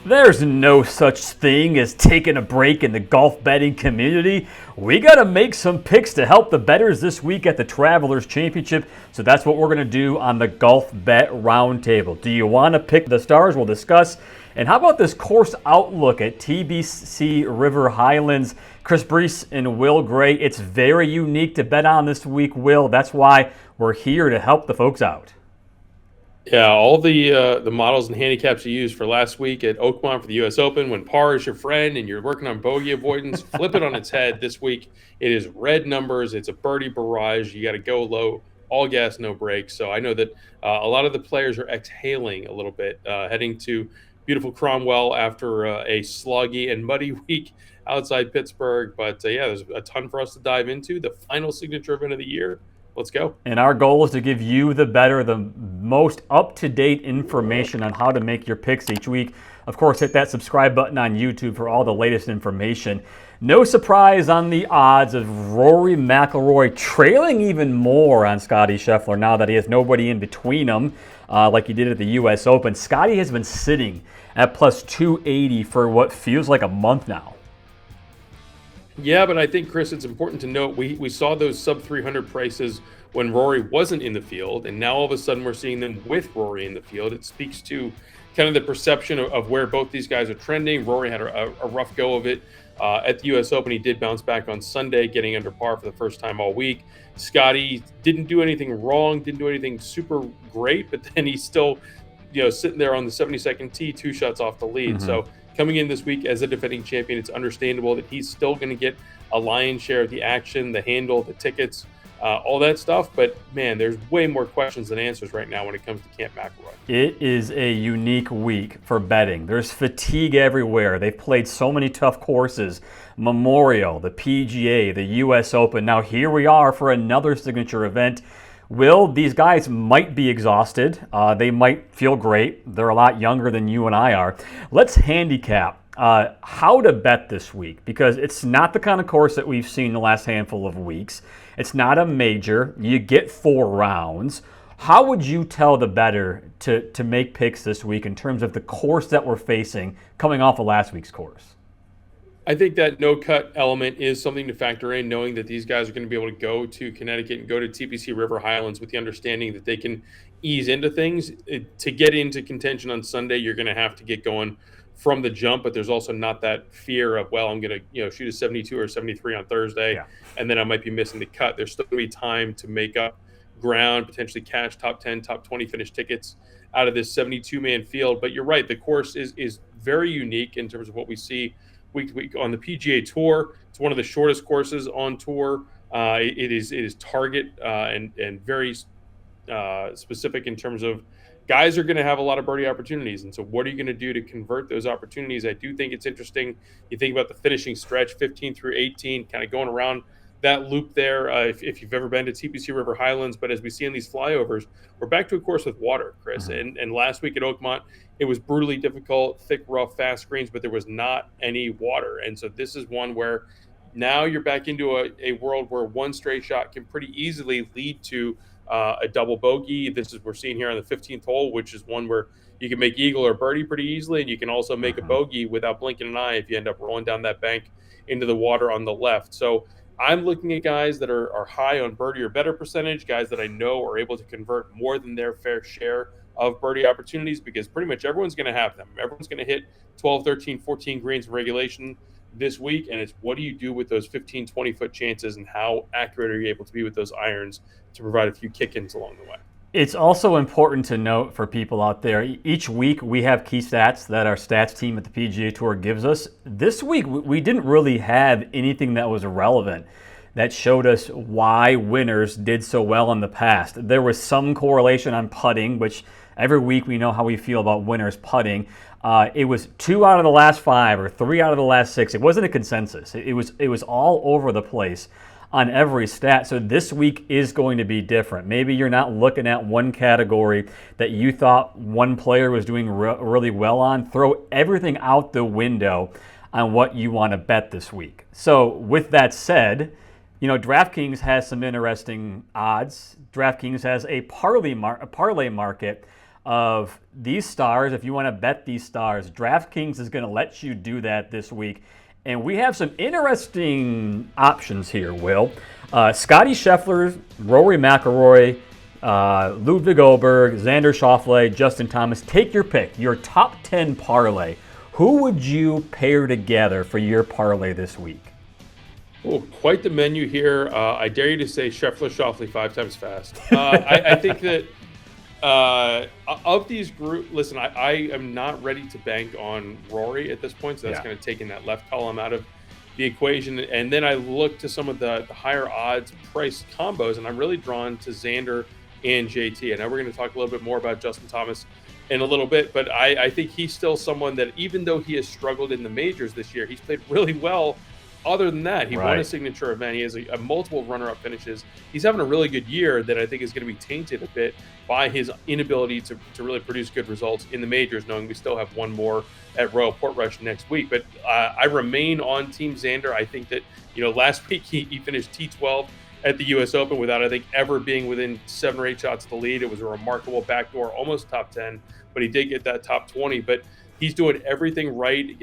There's no such thing as taking a break in the golf betting community. We got to make some picks to help the bettors this week at the Travelers Championship. So that's what we're going to do on the Golf Bet Roundtable. Do you want to pick the stars? We'll discuss. And how about this course outlook at TPC River Highlands? Chris Brees and Will Gray. It's very unique to bet on this week, Will. That's why we're here to help the folks out. Yeah, all the models and handicaps you used for last week at Oakmont for the U.S. Open, when par is your friend and you're working on bogey avoidance, flip it on its head this week. It is red numbers. It's a birdie barrage. You got to go low, all gas, no brakes. So I know that a lot of the players are exhaling a little bit, heading to beautiful Cromwell after a sluggy and muddy week outside Pittsburgh. But yeah, there's a ton for us to dive into. The final signature event of the year. Let's go. And our goal is to give you, the better, the most up-to-date information on how to make your picks each week. Of course, hit that subscribe button on YouTube for all the latest information. No surprise on the odds of Rory McIlroy trailing even more on Scottie Scheffler now that he has nobody in between them like he did at the U.S. Open. Scottie has been sitting at plus 280 for what feels like a month now. Yeah, but I think, Chris, it's important to note we saw those sub 300 prices when Rory wasn't in the field, and now all of a sudden we're seeing them with Rory in the field. It speaks to kind of the perception of where both these guys are trending. Rory had a rough go of it at the U.S. Open. He did bounce back on Sunday, getting under par for the first time all week. Scottie didn't do anything wrong, didn't do anything super great, but then he's still, sitting there on the 72nd tee, 2 shots off the lead. Mm-hmm. So coming in this week as a defending champion, it's understandable that he's still going to get a lion's share of the action, the handle, the tickets, all that stuff. But, man, there's way more questions than answers right now when it comes to Camp McIlroy. It is a unique week for betting. There's fatigue everywhere. They've played so many tough courses. Memorial, the PGA, the U.S. Open. Now here we are for another signature event. Will, these guys might be exhausted. They might feel great. They're a lot younger than you and I are. Let's handicap how to bet this week, because it's not the kind of course that we've seen the last handful of weeks. It's not a major. You get 4 rounds. How would you tell the bettor to make picks this week in terms of the course that we're facing coming off of last week's course? I think that no-cut element is something to factor in, knowing that these guys are going to be able to go to Connecticut and go to TPC River Highlands with the understanding that they can ease into things. To get into contention on Sunday, you're going to have to get going from the jump, but there's also not that fear of, well, I'm going to shoot a 72 or 73 on Thursday, and then I might be missing the cut. There's still going to be time to make up ground, potentially cash top 10, top 20 finish tickets out of this 72-man field. But you're right, the course is very unique in terms of what we see week to week on the PGA Tour. It's one of the shortest courses on tour. It is target and very specific in terms of guys are going to have a lot of birdie opportunities. And so what are you going to do to convert those opportunities? I do think it's interesting. You think about the finishing stretch, 15 through 18, kind of going around that loop there, if you've ever been to TPC River Highlands. But as we see in these flyovers, we're back to a course with water, Chris. Mm-hmm. And last week at Oakmont, it was brutally difficult, thick, rough, fast greens, but there was not any water. And so this is one where now you're back into a world where one straight shot can pretty easily lead to a double bogey. This is we're seeing here on the 15th hole, which is one where you can make eagle or birdie pretty easily, and you can also make a bogey without blinking an eye if you end up rolling down that bank into the water on the left. So I'm looking at guys that are high on birdie or better percentage, guys that I know are able to convert more than their fair share of birdie opportunities, because pretty much everyone's going to have them. Everyone's going to hit 12, 13, 14 greens in regulation this week, and it's what do you do with those 15, 20-foot chances, and how accurate are you able to be with those irons to provide a few kick-ins along the way. It's also important to note for people out there, each week we have key stats that our stats team at the PGA Tour gives us. This week we didn't really have anything that was relevant that showed us why winners did so well in the past. There was some correlation on putting, which every week we know how we feel about winners putting. It was 2 out of the last 5 or 3 out of the last 6. It wasn't a consensus. It was all over the place on every stat. So this week is going to be different. Maybe you're not looking at one category that you thought one player was doing really well on. Throw everything out the window on what you want to bet this week. So with that said, DraftKings has some interesting odds. DraftKings has a parlay market of these stars. If you want to bet these stars, DraftKings is going to let you do that this week. And we have some interesting options here, Will. Scotty Scheffler, Rory McIlroy, Ludwig Oberg, Xander Schauffele, Justin Thomas. Take your pick, your top 10 parlay. Who would you pair together for your parlay this week? Oh, quite the menu here. I dare you to say Scheffler, Schauffele 5 times fast. I think that of these group, listen, I am not ready to bank on Rory at this point, so that's kind of taking that left column out of the equation. And then I look to some of the higher odds price combos, and I'm really drawn to Xander and JT. I know we're going to talk a little bit more about Justin Thomas in a little bit, but I think he's still someone that, even though he has struggled in the majors this year, he's played really well. Other than that, he won a signature event. He has a multiple runner-up finishes. He's having a really good year that I think is going to be tainted a bit by his inability to really produce good results in the majors, knowing we still have one more at Royal Portrush next week. But I remain on Team Xander. I think that, last week he finished T12 at the U.S. Open without, I think, ever being within 7 or 8 shots of the lead. It was a remarkable backdoor, almost top 10, but he did get that top 20. But he's doing everything right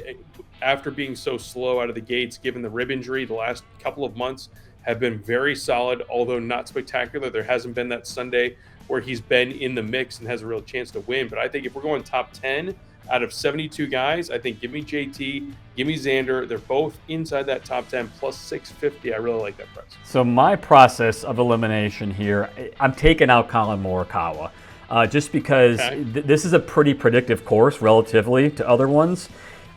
after being so slow out of the gates, given the rib injury. The last couple of months have been very solid, although not spectacular. There hasn't been that Sunday where he's been in the mix and has a real chance to win. But I think if we're going top 10 out of 72 guys, I think give me JT, give me Xander. They're both inside that top 10 plus 650. I really like that price. So my process of elimination here, I'm taking out Colin Morikawa. Just because this is a pretty predictive course relatively to other ones.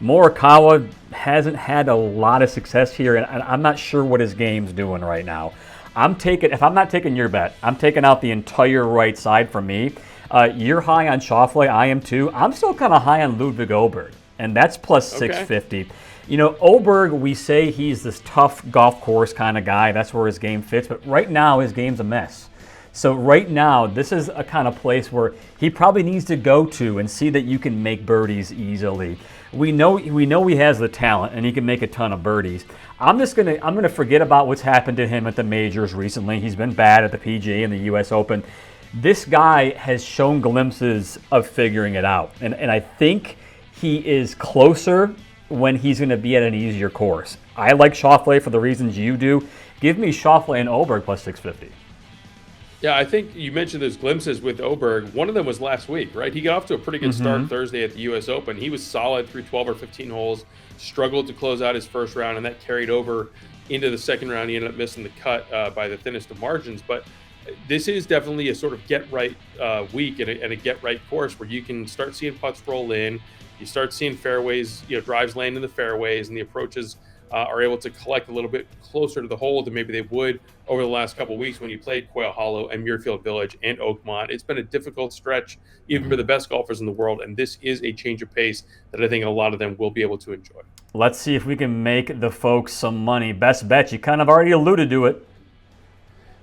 Morikawa hasn't had a lot of success here, and I'm not sure what his game's doing right now. If I'm not taking your bet, I'm taking out the entire right side for me. You're high on Schauffele, I am too. I'm still kind of high on Ludwig Oberg, and that's plus 650. Oberg, we say he's this tough golf course kind of guy. That's where his game fits, but right now his game's a mess. So right now, this is a kind of place where he probably needs to go to and see that you can make birdies easily. We know he has the talent and he can make a ton of birdies. I'm gonna forget about what's happened to him at the majors recently. He's been bad at the PGA and the U.S. Open. This guy has shown glimpses of figuring it out, and I think he is closer when he's going to be at an easier course. I like Schauffele for the reasons you do. Give me Schauffele and Oberg plus 650. Yeah, I think you mentioned those glimpses with Oberg. One of them was last week, right? He got off to a pretty good start Thursday at the U.S. Open. He was solid through 12 or 15 holes, struggled to close out his first round, and that carried over into the second round. He ended up missing the cut by the thinnest of margins. But this is definitely a sort of get-right week and a get-right course where you can start seeing putts roll in. You start seeing fairways, drives land in the fairways, and the approaches are able to collect a little bit closer to the hole than maybe they would over the last couple of weeks when you played Quail Hollow and Muirfield Village and Oakmont. It's been a difficult stretch, even for the best golfers in the world, and this is a change of pace that I think a lot of them will be able to enjoy. Let's see if we can make the folks some money. Best bet, you kind of already alluded to it.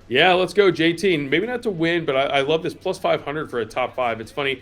Yeah, let's go, JT. Maybe not to win, but I love this plus 500 for a top 5. It's funny.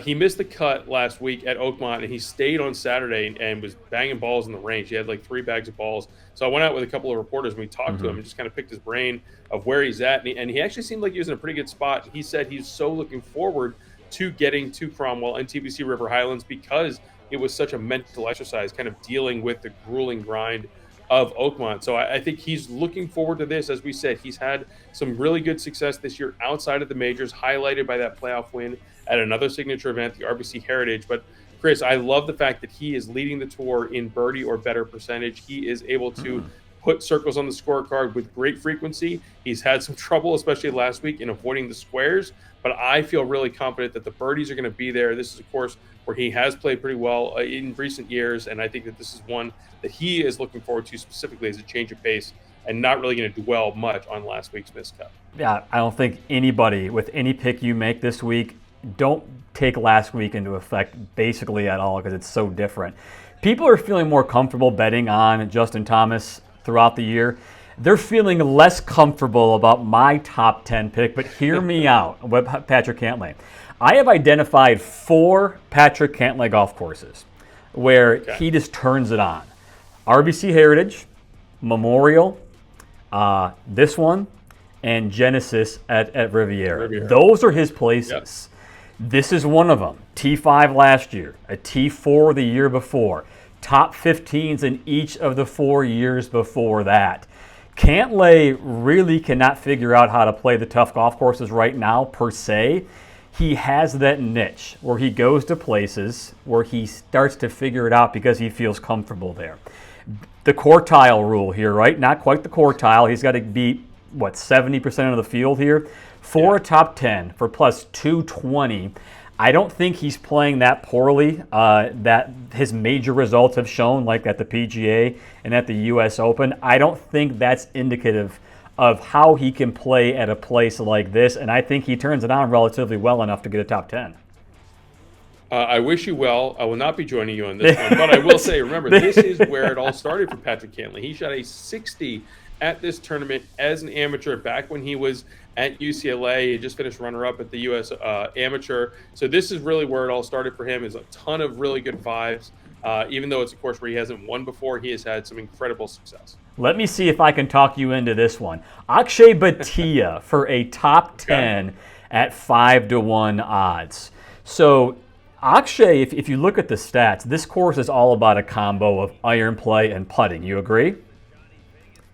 He missed the cut last week at Oakmont, and he stayed on Saturday and was banging balls in the range. He had like 3 bags of balls. So I went out with a couple of reporters, and we talked to him and just kind of picked his brain of where he's at. And he actually seemed like he was in a pretty good spot. He said he's so looking forward to getting to Cromwell and TPC River Highlands because it was such a mental exercise, kind of dealing with the grueling grind of Oakmont. So I think he's looking forward to this. As we said, he's had some really good success this year outside of the majors, highlighted by that playoff win at another signature event, the RBC Heritage. But Chris, I love the fact that he is leading the tour in birdie or better percentage. He is able to put circles on the scorecard with great frequency. He's had some trouble, especially last week, in avoiding the squares, but I feel really confident that the birdies are going to be there. This is a course where he has played pretty well in recent years, and I think that this is one that he is looking forward to specifically as a change of pace and not really going to dwell much on last week's missed cut. Yeah, I don't think anybody with any pick you make this week, don't take last week into effect basically at all because it's so different. People are feeling more comfortable betting on Justin Thomas throughout the year. They're feeling less comfortable about my top 10 pick, but hear me out with Patrick Cantlay. I have identified 4 Patrick Cantlay golf courses where he just turns it on. RBC Heritage, Memorial, this one, and Genesis at Riviera. Those are his places. Yep. This is one of them. T5 last year, a T4 the year before, top 15s in each of the 4 years before that. Cantlay really cannot figure out how to play the tough golf courses right now, per se. He has that niche where he goes to places where he starts to figure it out because he feels comfortable there. The quartile rule here, right? Not quite the quartile. He's got to beat, 70% of the field here. For a top 10, for plus 220, I don't think he's playing that poorly. That his major results have shown, like at the PGA and at the U.S. Open. I don't think that's indicative of how he can play at a place like this, and I think he turns it on relatively well enough to get a top 10. I wish you well. I will not be joining you on this one, but I will say, remember, this is where it all started for Patrick Cantlay. He shot a 60 at this tournament as an amateur back when he was at UCLA. He just finished runner-up at the U.S. Amateur. So this is really where it all started for him. Is a ton of really good vibes. Even though it's a course where he hasn't won before, he has had some incredible success. Let me see if I can talk you into this one. Akshay Bhatia for a top 10 at 5-1 odds. So Akshay, if you look at the stats, this course is all about a combo of iron play and putting. You agree?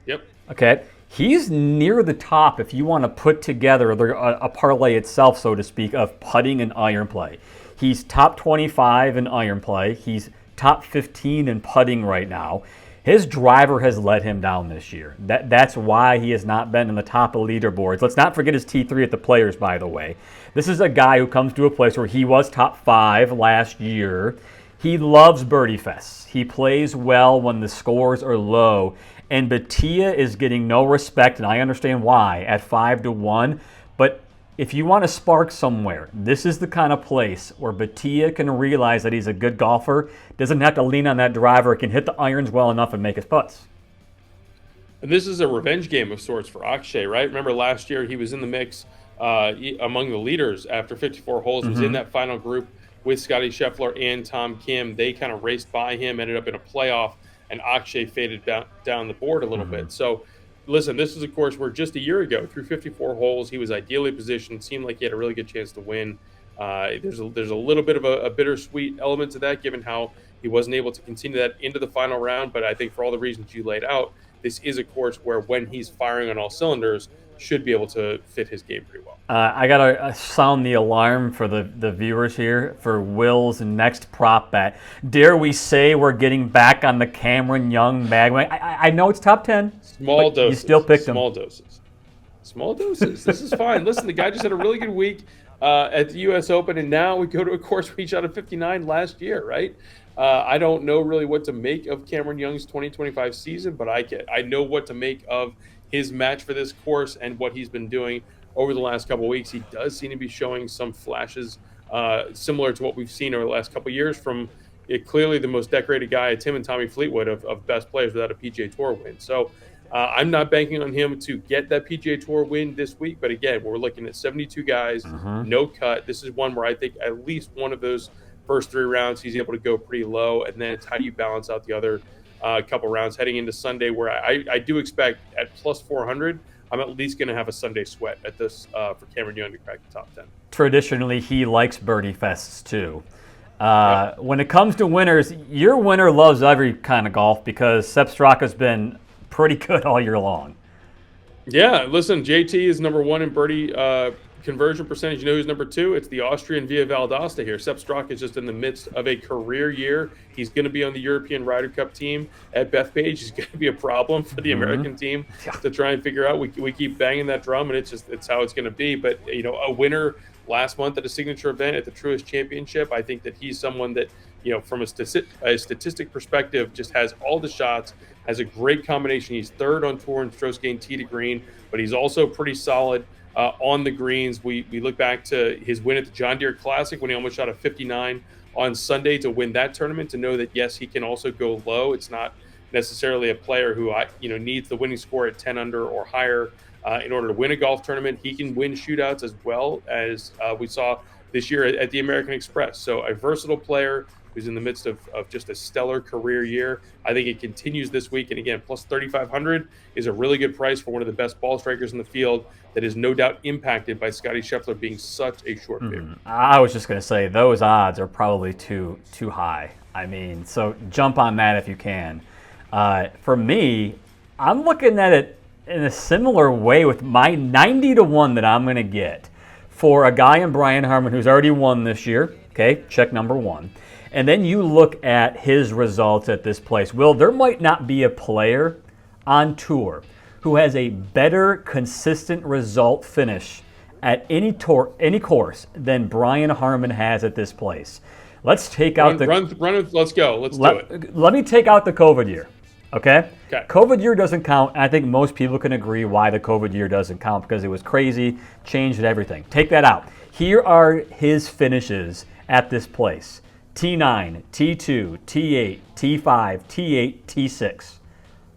Yep. Okay. He's near the top if you want to put together a parlay itself, so to speak, of putting and iron play. He's top 25 in iron play. He's top 15 in putting right now. His driver has let him down this year. That's why he has not been in the top of leaderboards. Let's not forget his T3 at the Players, by the way. This is a guy who comes to a place where he was top 5 last year. He loves birdie fests. He plays well when the scores are low. And Bhatia is getting no respect, and I understand why, at 5-1. But if you want to spark somewhere, this is the kind of place where Bhatia can realize that he's a good golfer, doesn't have to lean on that driver, can hit the irons well enough and make his putts. And this is a revenge game of sorts for Akshay, right? Remember last year he was in the mix among the leaders after 54 holes. He was in that final group with Scotty Scheffler and Tom Kim. They kind of raced by him, ended up in a playoff, and Akshay faded down the board a little bit. So, listen, this is a course where just a year ago, through 54 holes, he was ideally positioned, seemed like he had a really good chance to win. There's a little bit of a bittersweet element to that, given how he wasn't able to continue that into the final round. But I think for all the reasons you laid out, this is a course where when he's firing on all cylinders, should be able to fit his game pretty well. I got to sound the alarm for the viewers here for Will's next prop bet. Dare we say we're getting back on the Cameron Young bandwagon? I know it's top 10. Small doses. You still picked him. Small doses. Small doses. This is fine. Listen, the guy just had a really good week at the U.S. Open, and now we go to a course where he shot a 59 last year, right? I don't know really what to make of Cameron Young's 2025 season, but I know what to make of his match for this course and what he's been doing over the last couple of weeks. He does seem to be showing some flashes similar to what we've seen over the last couple of years from clearly the most decorated guy. It's him and Tommy Fleetwood of best players without a PGA Tour win. So I'm not banking on him to get that PGA Tour win this week. But again, we're looking at 72 guys, no cut. This is one where I think at least one of those first 3 rounds he's able to go pretty low. And then it's how do you balance out the other couple rounds heading into Sunday, where I do expect at plus 400, I'm at least going to have a Sunday sweat at this for Cameron Young to crack the top 10. Traditionally, he likes birdie fests too. When it comes to winners, your winner loves every kind of golf because Sepp Straka's been pretty good all year long. Yeah, listen, JT is number 1 in birdie conversion percentage. You know who's number 2? It's the Austrian Via Valdosta here. Sepp Straka is just in the midst of a career year. He's going to be on the European Ryder Cup team at Bethpage. He's going to be a problem for the American team to try and figure out. We keep banging that drum, and it's how it's going to be. But, you know, a winner last month at a signature event at the Truist Championship, I think that he's someone that, you know, from a statistic perspective, just has all the shots, has a great combination. He's 3rd on tour in strokes gained tee to green, but he's also pretty solid on the greens. We look back to his win at the John Deere Classic when he almost shot a 59 on Sunday to win that tournament, to know that, yes, he can also go low. It's not necessarily a player who needs the winning score at 10 under or higher in order to win a golf tournament. He can win shootouts as well, as we saw this year at the American Express. So a versatile player who's in the midst of just a stellar career year. I think it continues this week. And again, plus 3,500 is a really good price for one of the best ball strikers in the field that is no doubt impacted by Scottie Scheffler being such a short favorite. I was just going to say those odds are probably too high. I mean, so jump on that if you can. For me, I'm looking at it in a similar way with my 90-1 that I'm going to get for a guy in Brian Harman who's already won this year. Okay, check number one. And then you look at his results at this place. Will, there might not be a player on tour who has a better consistent result finish at any course than Brian Harman has at this place. Let's take out let's go. Let's do it. Let me take out the COVID year. Okay? Okay. COVID year doesn't count. I think most people can agree why the COVID year doesn't count, because it was crazy, changed everything. Take that out. Here are his finishes at this place. T9, T2, T8, T5, T8, T6.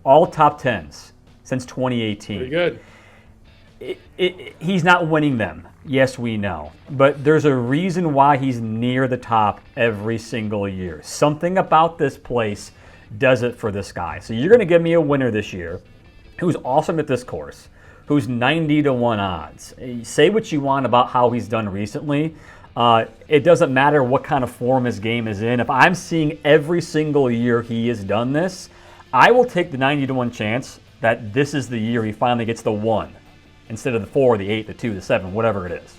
All top 10s since 2018. Pretty good. He's not winning them. Yes, we know. But there's a reason why he's near the top every single year. Something about this place does it for this guy. So you're going to give me a winner this year who's awesome at this course, who's 90-1 odds. Say what you want about how he's done recently. It doesn't matter what kind of form his game is in. If I'm seeing every single year he has done this, I will take the 90-1 chance that this is the year he finally gets the 1 instead of the 4, the 8, the 2, the 7, whatever it is.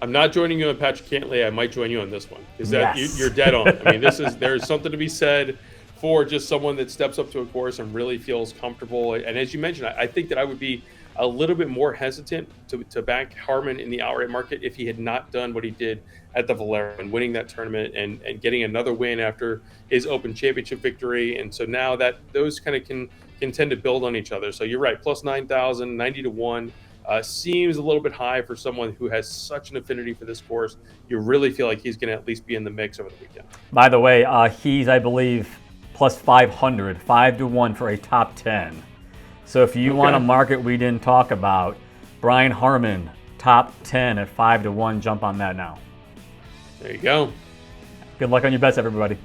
I'm not joining you on Patrick Cantlay. I might join you on this one because Yes. you're dead on. I mean, there's something to be said for just someone that steps up to a course and really feels comfortable. And as you mentioned, I think that I would be a little bit more hesitant to back Harman in the outright market if he had not done what he did at the Valero, winning that tournament and getting another win after his Open Championship victory. And so now that those kind of can tend to build on each other. So you're right, plus 9,000, 90-1. Seems a little bit high for someone who has such an affinity for this course. You really feel like he's going to at least be in the mix over the weekend. By the way, he's, I believe, plus 500, 5-1 for a top 10. So if you want a market we didn't talk about, Brian Harman, top 10 at 5-1, jump on that now. There you go. Good luck on your bets, everybody.